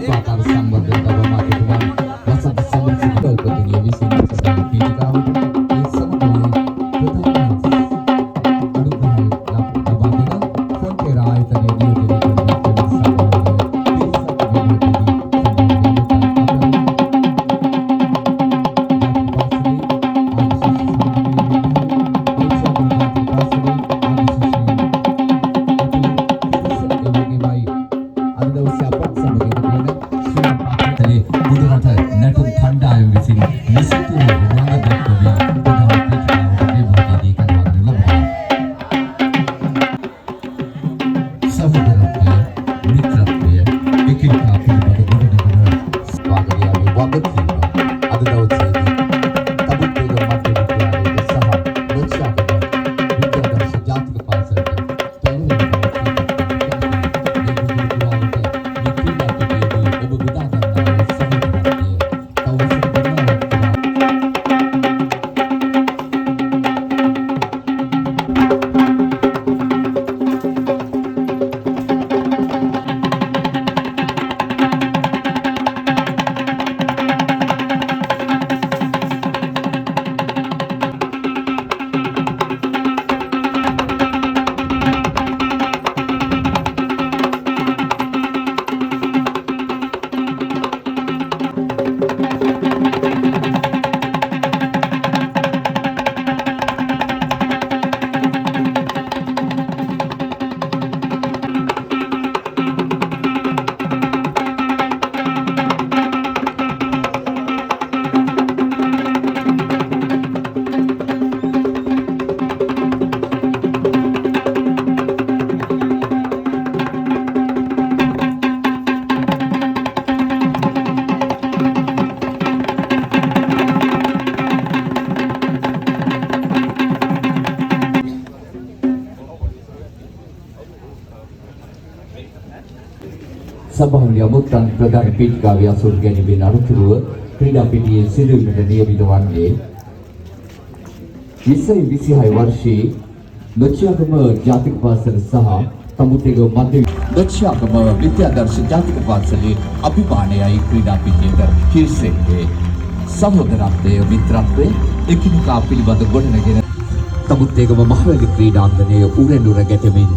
සමුපාකාර සංවර්ධන දවමාතිතුමන් වසන්ත සමරසිංහ කල්පතුනිය විසින් සඳහන් පීඨිකාවට ඒ සමගමයි ප්‍රධාන අනුග්‍රහය ලබා දෙන ෆොන්ටේර ආයතනයේ නියෝජනය කරන සභාවේ අමුත්තන් ප්‍රධාන පීඨිකාවේ අසුරු ගැනීමෙන් අනුතුරුව ක්‍රීඩා පිටියේ සිදුවීමට නියමිත වන්නේ 2026 වර්ෂයේ ලොච්චාගම ජාතික පාසල සහ තමුතේගම මධ්‍ය ලොච්චාගම විද්‍යාදර්ශ ජාතික පාසලේ අභිමානයයි ක්‍රීඩා පිටියට හිර්සෙන්නේ සහෝදරත්වය මිත්‍රත්වය එකිනෙකා පිළිබඳ ගොඩනගෙන තමුතේගම මහවැලි ක්‍රීඩාංගණයේ උරෙන්ඩුර ගැටෙමින්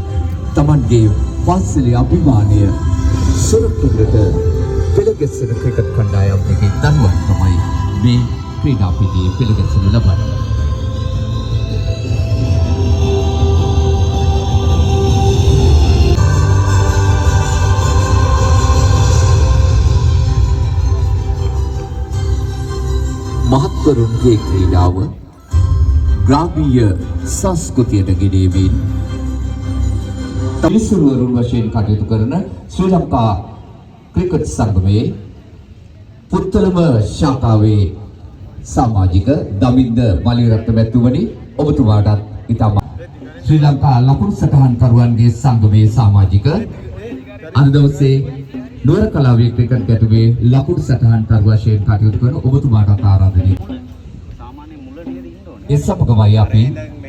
තමන්ගේ පාසලේ අභිමානය සුරක්ෂිතව පෙළගැස්සෙන ක්‍රිකට් කණ්ඩායම් දෙකේ දනුවක් තමයි මේ ක්‍රීඩා පිටියේ පෙළගැස්සෙනු ලබන්නේ. මහත්වරුන්ගේ ක්‍රීඩාව ග්‍රාමීය සංස්කෘතියට ගෙනීමෙන් තමිසුරුවරුන් වශයෙන් කටයුතු කරන ශ්‍රී ලංකා ක්‍රිකට් සංගමයේ පුත්තලම ශාඛාවේ සමාජික දමින්ද මලිරත්න මැතිතුමනි ඔබතුමාටත් ඉතාම ශ්‍රී ලංකා ලකුණු සටහන්කරුවන්ගේ සංගමයේ සමාජික අද දවසේ නුවර කලාවේ ක්‍රිකට් ගැටුමේ ලකුණු සටහන්කරු වශයෙන් කටයුතු කරන ඔබතුමාටත් ආරාධනය. ඒ සමගමයි අපි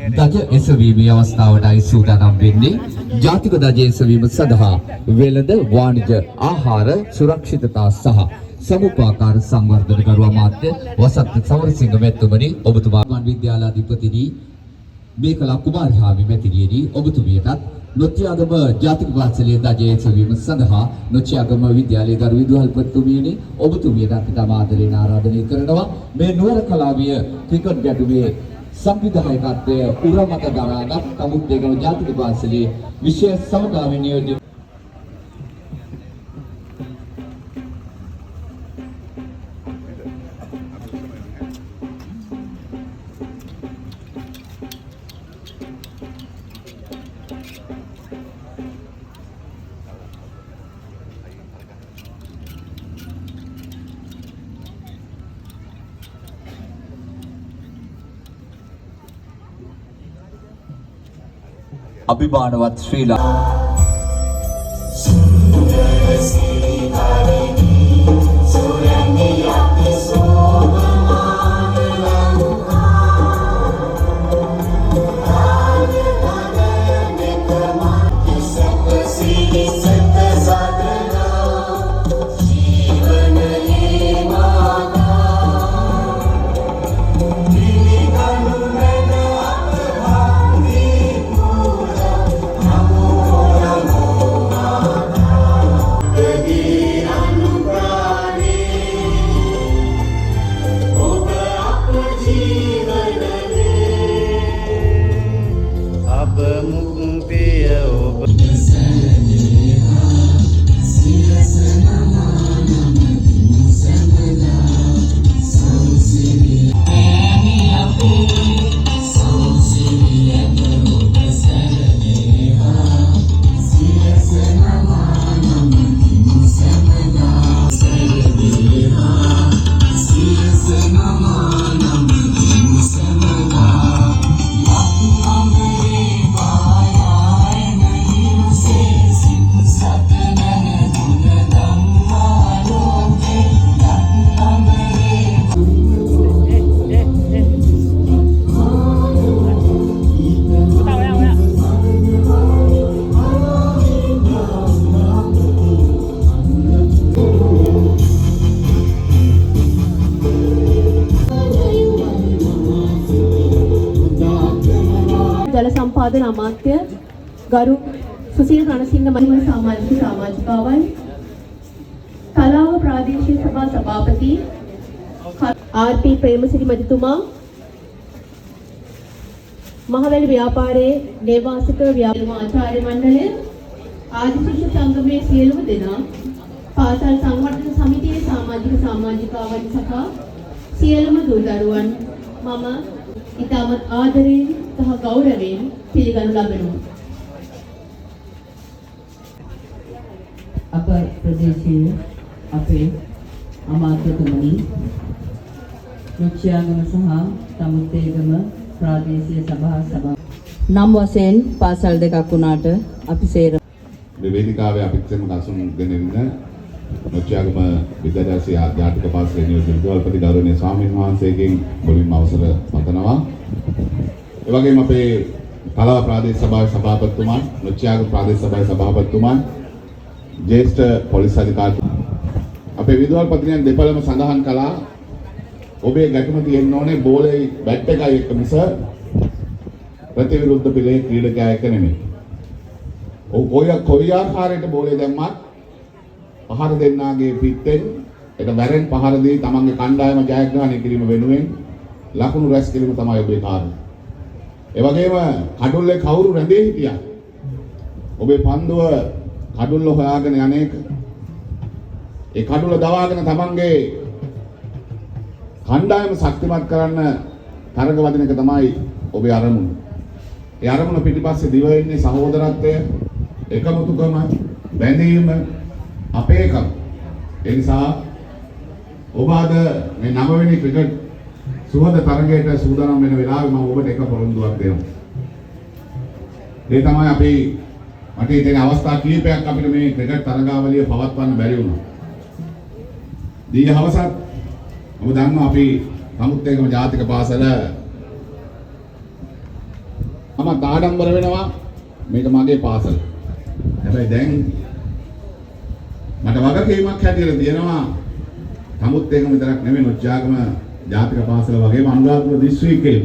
දජ එසවීමේ අවස්ථාවටයි සූදානම් වෙන්නේ. ජාතික දජ එසවීම සඳහා වෙළඳ වාණිජ ආහාර සුරක්ෂිතතා සහ සමුපාකාර සංවර්ධන කරු අමාත්‍ය වසන්ත සමරසිංහ මැතිතුමනි ඔබතුමා විද්‍යාලාධිපතිනි මේකලා කුමාරහාමි මැතිණියනි ඔබතුමියටත් නොත්‍යාගම ජාතික පාසලේ දජ එසවීම සඳහා නොත්‍යාගම විද්‍යාලයේ ගරු විදුහල්පතිතුමියනි ඔබතුමියටත් ඉතාම ආදරයෙන් ආරාධනය කරනවා. මේ නුවර කලාවිය ක්‍රිකට් ගැටුමේ සංවිධායකත්වය උරමත දරාගත් තමුත්තේගම ජාතික පාසලේ විශේෂ සමගාමී නියෝජ්‍ය අභිමානවත් ශ්‍රී ලංකා සංවර්ධන අමාත්‍ය ගරු සුසිල් රණසිංහ මහිම සමාජිකාවන් තලාව ප්‍රාදේශීය සභා සභාපති ආර්.පී. ප්‍රේමසිරි මැතිතුමා මහවැලි ව්‍යාපාරයේ නේවාසික ව්‍යාපාර ආචාර්ය මණ්ඩලය ආදි ශිෂ්‍ය සංගමයේ සියලුම දෙනා පාසල් සංවර්ධන සමිතියේ සමාජිකාවන් සහ සියලුම දූ දරුවන් මම ඉතාමත් ආදරයෙන් සහ ගෞරවයෙන් පිළිගනු ලබනවා. අප ප්‍රදේශයේ අපේ අමාත්‍යතුමනි නුච්චයාගම සහ තමුත්තේගම ප්‍රාදේශීය සභා නම් වශයෙන් පාසල් දෙකක් වුණාට අපි සේර මේ වේදිකාවේ අපිත් සමග අසුන්ගෙන ඉන්න නුච්චයාගම විද්‍යාලයේ ජාතික පාසලේ නියෝජිත විදුහල්පති ගෞරවනීය ස්වාමීන් වහන්සේගෙන් මුලින්ම අවසර පතනවා. ඒ වගේම අපේ තලාව ප්‍රාදේශ සභාවේ සභාපතිතුමන්, නුච්චයාගම ප්‍රාදේශ සභාවේ සභාපතිතුමන්, ජ්‍යෙෂ්ඨ පොලිස් අධිකාරී අපේ විදුහල්පතිනියන් දෙපළම සඳහන් කළා ඔබේ ගැටුම තියෙන්න ඕනේ බෝලේ බැට් එකයි එක්ක මිස ප්‍රතිවිරුද්ධ පිළේ ක්‍රීඩකයා එක්ක නෙමෙයි. ඔව් කොයි ආකාරයට බෝලේ දැම්මත් පහර දෙන්නාගේ පිටෙන් ඒක වැරෙන් පහර දී තමන්ගේ කණ්ඩායම ජයග්‍රහණය කිරීම වෙනුවෙන් ලකුණු රැස් කිරීම තමයි ඔබේ කාර්යය. ඒ වගේම කඩුල්ලේ කවුරු රැඳී හිටියත් ඔබේ පන්දුව කඩුල්ල හොයාගෙන යන්නේක ඒ කඩුල්ල දවාගෙන තමන්ගේ කණ්ඩායම ශක්තිමත් කරන්න තරඟ වදින එක තමයි ඔබේ අරමුණ. ඒ අරමුණ පිටිපස්සේ දිව ඉන්නේ සහෝදරත්වය, එකමුතුකම, බැඳීම, අපේකම. ඒ නිසා ඔබ අද මේ 9 වෙනි ක්‍රිකට් සුහද තරගයට සූදානම් වෙන වෙලාවේ මම ඔබට එක පොරොන්දුවක් දෙනවා. ඒ තමයි අපි මට ඉතින් අවස්ථා කීපයක් අපිට මේ ක්‍රිකට් තරගාවලිය පවත්වන්න බැරි වුණා. දී හවසත් ඔබ දන්නවා අපි සමුත්තේගම ජාතික පාසල මම ආඩම්බර වෙනවා මේක මගේ පාසල. හැබැයි දැන් මට වගකීමක් හැටියට තියෙනවා සමුත්තේගම විතරක් නෙමෙයි නුච්චයාගම ජාතික පාසල වගේම අනුරාධපුර දිස්ත්‍රික්කයේ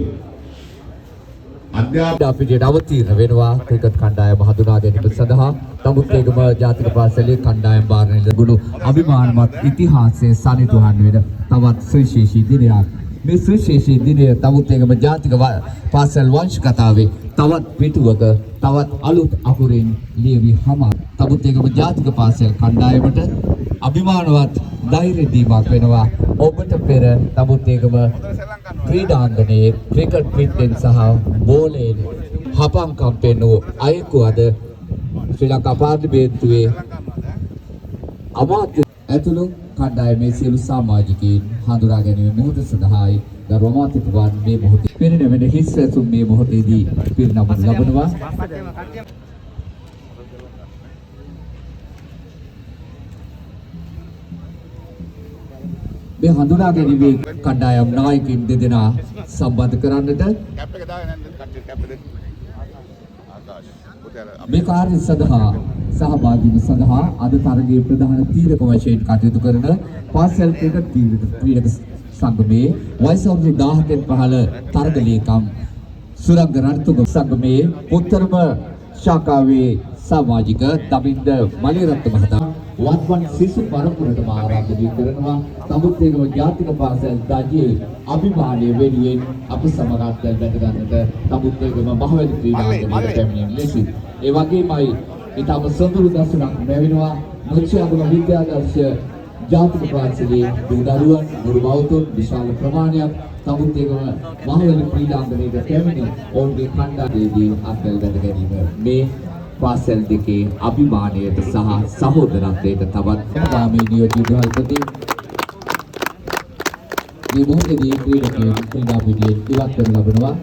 අපිට අවතීර්ණ වෙනවා ක්‍රිකට් කණ්ඩායම හඳුනා ගැනීම සඳහා තමුත්තේගම ජාතික පාසලේ කණ්ඩායම් භාර නිලගුණු අභිමානවත් ඉතිහාසයේ සනිටුහන් වෙන තවත් සුවිශේෂී දිනයක්. මේ සුවිශේෂී දිනය තමුත්තේගම ජාතික පාසල් වංශ කතාවේ තවත් පිටුවක තවත් අලුත් අකුරින් ලියවි හමා තමුත්තේගම ජාතික පාසල් කණ්ඩායමට අභිමානවත් ධෛර්ය දීමක් වෙනවා. ඔබට පෙර තමුත්තේගම ක්‍රීඩාංගණයේ ක්‍රිකට් පිටෙන් සහ බෝලයෙන් හපංකම් පෙන්නූ අයෙකු අද ශ්‍රී ලංකා පාර්ලිමේන්තුවේ අමාත්‍ය ඇතුළු කණ්ඩායමේ සියලු සමාජිකයින් හඳුනා ගැනීම මොහොත සඳහායි ගරු අමාත්‍යතුමන් මේ මොහොතේ පිරිනැමෙන හිස් ඇසුම් මේ මොහොතේදී පිරිනමනු ලබනවා. මේ හඳුනා ගැනීමේ කණ්ඩායම් නායකින් දෙදෙනා සම්බන්ධ කරන්නට මේ කාර්ය සඳහා සහභාගී වීම සඳහා අද තරගයේ ප්‍රධාන තීරක වශයෙන් කටයුතු කරන පාසල් ක්‍රිකට් ක්‍රීඩක සංගමයේ වයස අවුරුදු 17න් පහළ තරග ලේකම් සුරංග රණතුංග සංගමයේ උත්තරම ශාඛාවේ සමාජික දමින්ද මලිරත්න මහතා වත්වන් සිසු පරපුරටම ආරාධනය කරනවා. තමුත්තේගම ජාතික පාසල් දජයේ අභිමානය වෙනුවෙන් අප සමගත් බැඳ ගන්නට තමුත්තේගම මහවැලි ක්‍රීඩාංගණයට පැමිණෙන ලෙසින් ඒ වගේමයි ඊටම සොඳුරු දසුනක් ලැබෙනවා. නුච්චයාගම විද්‍යාදර්ශ ජාතික පාසලේ දූ දරුවන් ගුරු බෞද්ධ විශාල ප්‍රමාණයක් තමුත්තේගම මහවැලි ක්‍රීඩාංගණයට පැමිණ ඔවුන්ගේ කණ්ඩායමේදී අත්වැල් බැඳ ගැනීම මේ පාසල් දෙකේ අභිමානයට සහ සහෝදරත්වයට තවත් ගාමී නියෝජිත විදුහල්පති මේ මොහොතේදී ක්‍රීඩකයන් ක්‍රීඩා පිටියෙන් ඉවත් කරනු ලබනවා.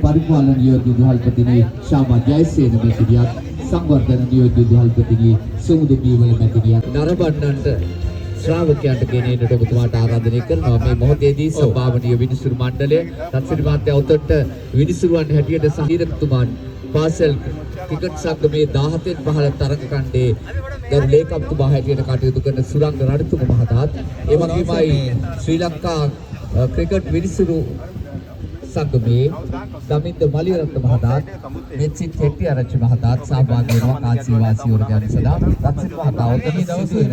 පරිපාලන නියෝජිත විදුහල්පතිනි ශාමා ජයසේන මැතිණියත් සංවර්ධන නියෝජිත විදුහල්පතිනි සුමුදු දීවල මැතිණියත් නරඹන්නන්ට ශ්‍රාවකයන්ට ගෙනෙන්නට ඔබතුමාට ආරාධනය කරනවා. මේ මොහොතේදී සම්භාවනීය විනිසුරු මණ්ඩලය තත්සිරි මාත්‍යා උතුරට විනිසුරුවන් හැටියට සහීරකතුමාන් පාසල් ක්‍රිකට් සංගමේ 17න් පහළ තරග කණ්ඩේ ගරු ලේකම්තුමා හැටියට කටයුතු කරන සුරංග රණතුංග මහතාත් ඒ වගේමයි ශ්‍රී ලංකා ක්‍රිකට් විනිසුරු සංගමේ දමින්ද මලිරත්න මහතාත් මෙත්සිත් හෙට්ටිආරච්චි මහතාත් සහභාගී වෙනවා කාන්සි වාසී වර්ගයන් සදා රත්සිංහ මහතා ඔතන දවසේ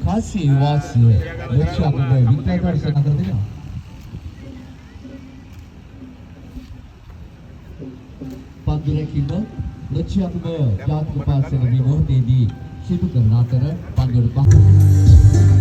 කාන්සි වාසී ලක්ෂ්‍යකගේ විද්‍යාදර්ශන අතර දෙනවා පන්දුරකින් ලක්ෂ්‍යකගේ ජාතික පාසල විමෝහයේදී සිදු කරන අතර පන්දුර පහ